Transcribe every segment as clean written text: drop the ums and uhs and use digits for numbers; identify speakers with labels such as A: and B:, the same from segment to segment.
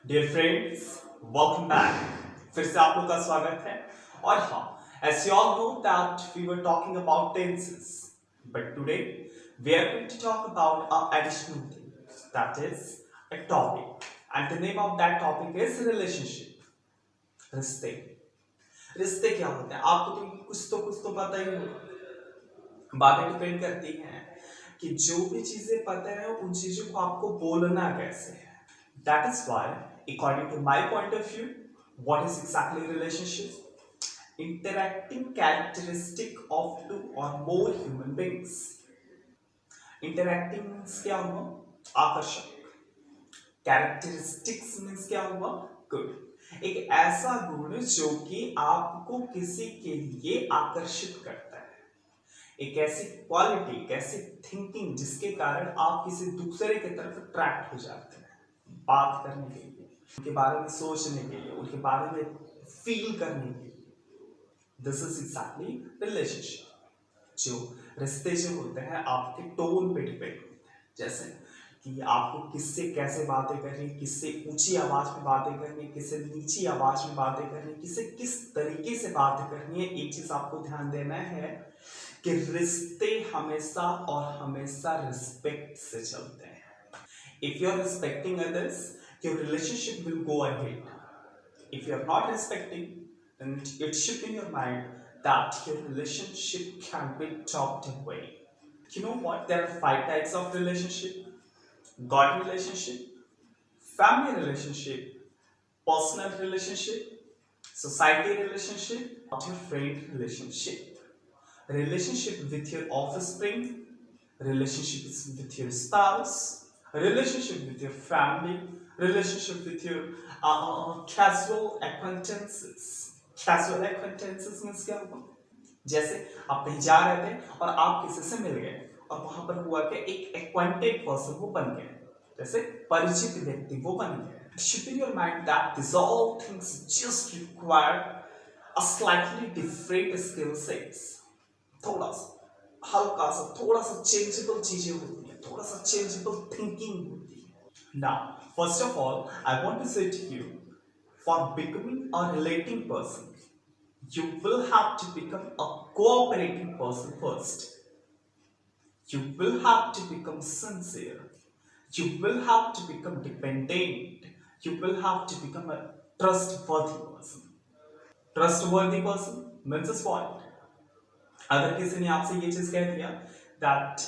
A: Dear friends, welcome back. फिर से आप लोग का स्वागत है। और हाँ, as you all know that we were talking about tenses, but today we are going to talk about an additional thing, that is a topic, and the name of that topic is relationship। रिश्ते। रिश्ते क्या होते हैं आपको तो कुछ तो पता ही होगा। बातें डिपेंड करती हैं कि जो भी चीजें पता है उन चीजों को आपको बोलना कैसे है। That is why, according to my point of view, what is exactly relationship? Interacting characteristic of two or more human beings. Interacting means क्या हुआ? आकर्षक। Characteristics means क्या हुआ? Good. एक ऐसा गुण जो कि आपको किसी के लिए आकर्षित करता है, एक ऐसी क्वालिटी, एक ऐसी थिंकिंग जिसके कारण आप किसी दूसरे की तरफ अट्रैक्ट हो जाते हैं, बात करने के लिए, उनके बारे में सोचने के लिए, उनके बारे में फील करने के लिए। This is exactly relationship. जो रिश्ते जो होते हैं आपके टोन पे डिपेंड होते हैं, जैसे कि आपको किससे कैसे बातें करनी, किससे ऊंची आवाज में बातें करनी, किससे नीची आवाज में बातें करनी, किससे किस तरीके से बातें करनी है। एक चीज आपको ध्यान देना है कि रिश्ते हमेशा और हमेशा रिस्पेक्ट से चलते हैं। If you are respecting others, your relationship will go ahead. If you are not respecting, then it should be in your mind that your relationship can be chopped away. You know what? There are 5 types of relationship: God relationship, family relationship, personal relationship, society relationship, or your friend relationship. Relationship with your offspring, relationships with your spouse, relationship with your family, relationship with your casual acquaintances. Casual acquaintances means क्या हुआ? जैसे आप कहीं जा रहे थे और आप किसी से मिल गए और वहां पर हुआ कि एक acquainted person वो बन गए, जैसे परिचित व्यक्ति वो बन गए। It should be in your mind that these all things just require a slightly different skill sets. थोड़ा सा हल्का सा थोड़ा सा चेंजेबल चीजें होती हैं, थोड़ा सा चेंजेबल थिंकिंग होती है। Now first of all I want to say to you, for becoming a relating person you will have to become a cooperating person first. You will have to become sincere. You will have to become dependent. You will have to become a trustworthy person. Trustworthy person means what? अगर किसी ने आपसे ये चीज कह दिया that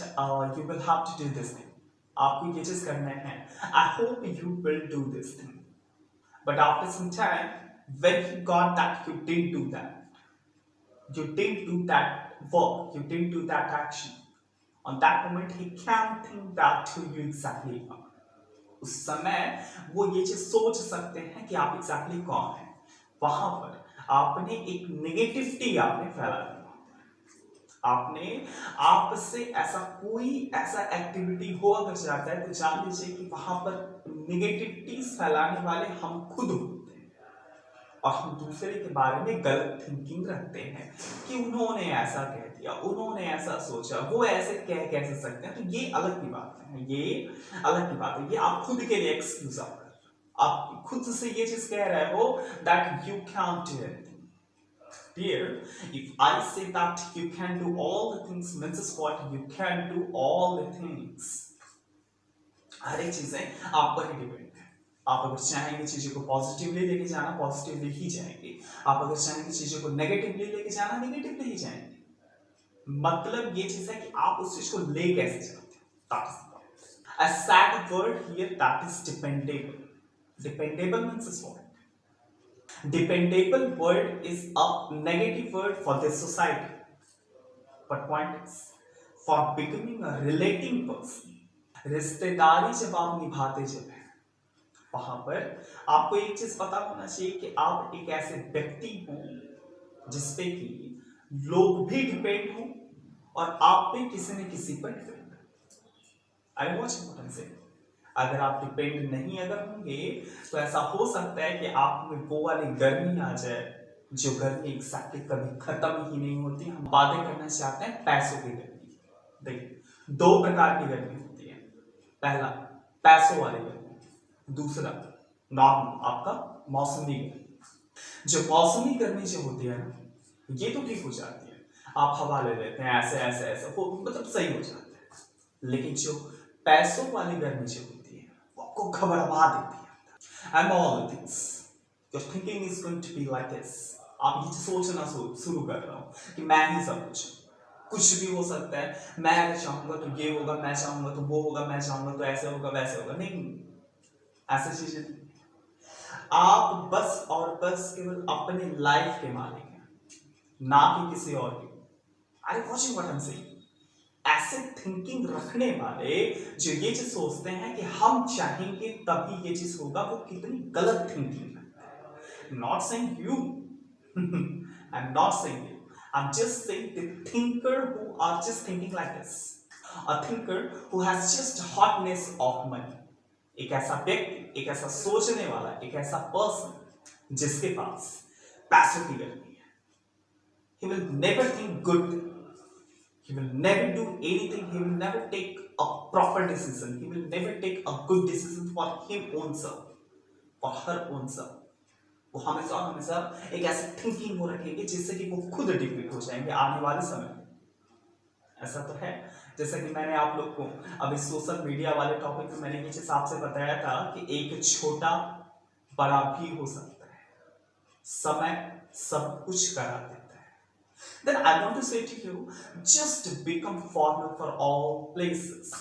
A: you will have to do this thing, आपको ये चीज करना है, I hope you will do this thing, but after some time when he got that you didn't do that, you didn't do that work, you didn't do that action, on that moment he can think that who you exactly are. उस समय वो ये चीज सोच सकते हैं कि आप एग्जैक्टली कौन है। वहां पर आपने एक नेगेटिविटी आपने फैला दी, आपने आपसे ऐसा कोई ऐसा एक्टिविटी हो अगर जाता है तो जान लीजिए कि वहां पर नेगेटिविटी फैलाने वाले हम खुद होते हैं और हम दूसरे के बारे में गलत थिंकिंग रखते हैं कि उन्होंने ऐसा कह दिया, उन्होंने ऐसा सोचा, वो ऐसे कह कैसे सकते हैं। तो ये अलग की बात है, ये अलग की बात है, ये आप खुद के लिए एक्सक्यूज आप खुद से ये चीज कह रहे हो that you can do it. Here, if I say that you can do all the things, means what? You can do all the things. हर एक चीजें आप पर ही डिपेंड है। आप अगर चाहेंगे चीजों को पॉजिटिवली लेके जाना, पॉजिटिवली ही जाएंगे। आप अगर चाहेंगे चीजों को नेगेटिवली लेके जाना, नेगेटिवली ही जाएंगे। मतलब ये चीज है कि आप उस चीज को ले कैसे जाते हैं। A sad word here, that is dependable. Dependable means what? Dependable word is a negative word for this society. But point is, for becoming a relating person, रिश्तेदारी जब आप निभाते जब है, वहां पर आपको एक चीज पता होना चाहिए कि आप एक ऐसे व्यक्ति हो जिसपे कि लोग भी डिपेंड हो और आप भी किसी न किसी पर डिपेंड हो। आई वॉच से अगर आप डिपेंड नहीं अगर होंगे तो ऐसा हो सकता है कि आप में वो वाली गर्मी आ जाए जो गर्मी एग्जैक्टली कभी खत्म ही नहीं होती। हम बातें करना चाहते हैं पैसों की गर्मी। देखिए 2 प्रकार की गर्मी होती है, पहला पैसों वाली गर्मी, दूसरा नॉर्मल आपका मौसमी गर्मी। जो मौसमी गर्मी जो होती है ना, ये तो ठीक हो जाती है, आप हवा ले लेते हैं ऐसे ऐसे ऐसे हो, मतलब सही हो जाता है। लेकिन जो पैसों वाली गर्मी जो होती है वो आपको घबरा देती है। And all things your thinking is going to be like this. आप ये सोचना शुरू कर रहा हूं कि मैं ही सब कुछ भी हो सकता है, मैं अगर चाहूंगा तो ये होगा, मैं चाहूंगा तो वो होगा, मैं चाहूंगा तो ऐसे होगा वैसे होगा। नहीं, ऐसी चीजें नहीं। आप बस और बस केवल अपने लाइफ के मालिक हैं, ना कि किसी और की। I watching what I am saying. ऐसे थिंकिंग रखने वाले जो ये चीज सोचते हैं कि हम चाहेंगे तभी ये चीज होगा, वो कितनी गलत थिंकिंग है। Not saying you I am not saying you, I'm just saying the thinker who are just thinking like this. A thinker who has just hotness of money. एक ऐसा व्यक्ति, एक ऐसा सोचने वाला, एक ऐसा पर्सन जिसके पास पैसों की गर्मी है। He will never think good. He will never do anything. He will never take a proper decision. He will never take a good decision for him own self, for her own self. वो हमेशा हमेशा एक ऐसी thinking हो रखेंगे जिससे कि वो खुद डिफीट हो जाएंगे आने वाले समय में। ऐसा तो है, जैसा कि मैंने आप लोग को अभी सोशल मीडिया वाले टॉपिक में मैंने नीचे आपसे बताया था कि एक छोटा बड़ा भी हो सकता है, समय सब कुछ करा देता है। Then I want to say to you, just become formal for all places.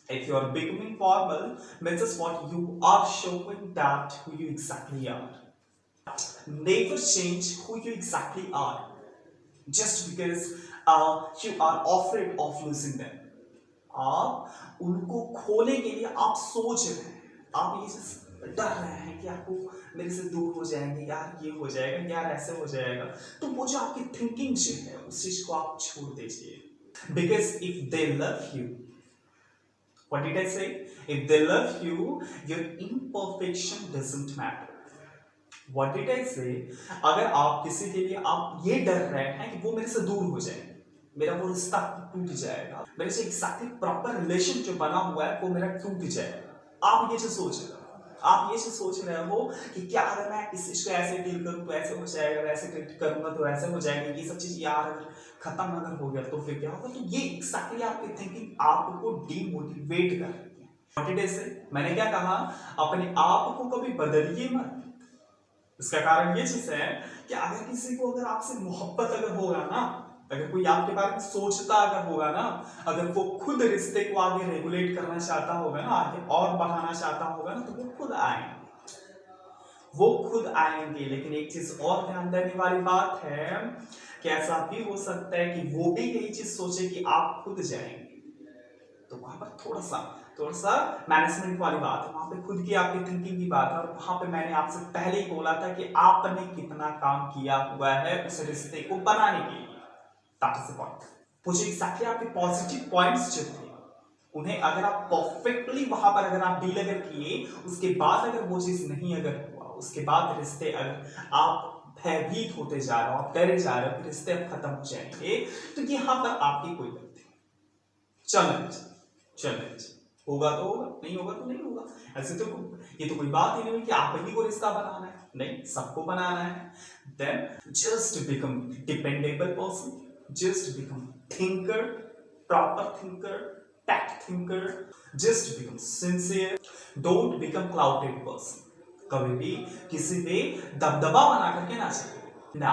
A: If you are becoming formal, means what you are showing that who you exactly are. Never change who you exactly are just because you are afraid of losing them. आप उनको खोने के लिए आप सोच रहे हैं, आप ये डर रहे हैं कि आपको मेरे से दूर हो जाएंगे, यार ये हो जाएगा, यार ऐसे हो जाएगा। तो वो जो आपकी थिंकिंग जो है उस चीज को आप छोड़ दीजिए। Because if they love you, what did I say? If they love you, your imperfection doesn't matter. What did I say? अगर आप किसी के लिए आप ये डर रहे हैं कि वो मेरे से दूर हो जाए, मेरा वो रिश्ता टूट जाएगा, मेरे से एक्जैक्टली प्रॉपर रिलेशन जो बना हुआ है वो मेरा टूट जाएगा, आप ये जो सोच रहे हो, आप ये जो सोच रहे हो कि क्या अगर मैं इस चीज को ऐसे डील करूं तो ऐसे हो जाएगा, वैसे करूंगा तो ऐसे हो जाएगा, ये सब चीज यार अगर खत्म अगर हो गया तो फिर क्या होगा। तो ये एक्जैक्टली आपकी थिंकिंग आपको डीमोटिवेट कर रही है। What did I say? मैंने क्या कहा, अपने आप को कभी बदलिए मत। इसका कारण ये चीज है कि अगर किसी को अगर आपसे मोहब्बत अगर होगा ना, अगर कोई आपके बारे में सोचता अगर होगा ना, अगर वो खुद रिश्ते को आगे रेगुलेट करना चाहता होगा ना, आगे और बढ़ाना चाहता होगा ना, तो वो खुद आएंगे, वो खुद आएंगे। लेकिन एक चीज और ध्यान देने वाली बात है कि ऐसा भी हो सकता है कि वो भी यही चीज सोचे कि आप खुद जाएंगे, तो वहां पर थोड़ा सा मैनेजमेंट वाली बात है, वहां पे खुद की आपकी थिंकिंग की बात है। और वहां पे मैंने आपसे पहले ही बोला था कि आपने कितना काम किया हुआ है उस रिश्ते को बनाने के लिए। That is the point. वो जो एक्जैक्टली आपके पॉजिटिव पॉइंट्स जो थे उन्हें अगर आप परफेक्टली वहां पर अगर आप डील अगर किए, उसके बाद अगर वो चीज नहीं अगर हुआ, उसके बाद रिश्ते अगर आप भयभीत होते जा रहे हो, आप डरे जा रहे हो, रिश्ते अब खत्म हो जाएंगे, तो यहाँ पर आपकी कोई गलती चैलेंज होगा तो होगा, नहीं होगा तो नहीं होगा। ऐसे तो ये तो कोई बात ही नहीं हुई कि आप ही को रिश्ता बनाना है, नहीं, सबको बनाना है। Then just become dependable person, just become thinker, proper thinker, tact thinker, just become sincere, don't become clouded person. कभी भी किसी पे दबदबा बना करके ना चाहिए ना।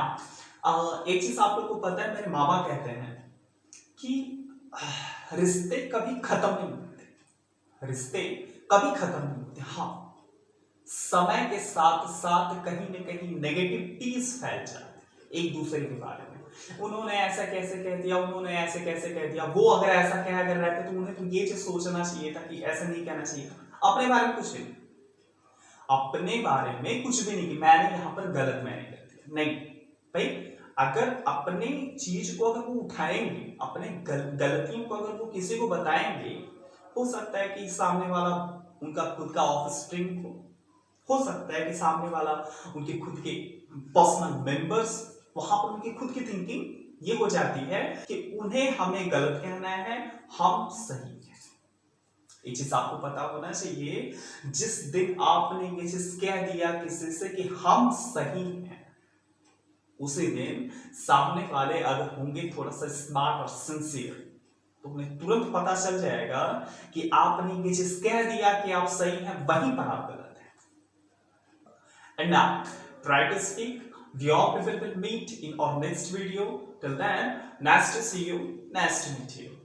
A: एक चीज आप लोग को पता है, मेरे मामा कहते हैं कि रिश्ते कभी खत्म नहीं होते, रिश्ते कभी खत्म नहीं होते। हाँ, समय के साथ साथ कहीं न कहीं नेगेटिविटीज फैल जाती एक दूसरे के बारे में। उन्होंने ऐसा कैसे कह दिया, उन्होंने ऐसे कैसे कह दिया, वो अगर ऐसा कह अगर रहते तो उन्हें तो ये चीज सोचना चाहिए था कि ऐसा नहीं कहना चाहिए था। अपने बारे में कुछ नहीं, अपने बारे में कुछ भी नहीं कि मैंने यहाँ पर गलत मैंने कर दिया, नहीं भाई। अगर अपने चीज को अगर वो उठाएंगे, अपने गलतियों को अगर वो किसी को बताएंगे, हो सकता है कि सामने वाला उनका खुद का ऑफस्प्रिंग हो सकता है कि सामने वाला उनके खुद के पर्सनल मेंबर्स, वहां पर उनकी खुद की थिंकिंग ये हो जाती है कि उन्हें हमें गलत कहना है, हम सही है। ये चीज आपको पता होना चाहिए। जिस दिन आपने ये चीज कह दिया किसी से कि हम सही हैं, उसी दिन सामने वाले अगर होंगे थोड़ा सा स्मार्ट और सिंसियर, तो उन्हें तुरंत पता चल जाएगा कि आपने ये चीज कह दिया कि आप सही हैं, वहीं पर आप गलत हैं। And now, try to speak. We all will meet in our next video. Till then, nice to see you. Nice to meet you.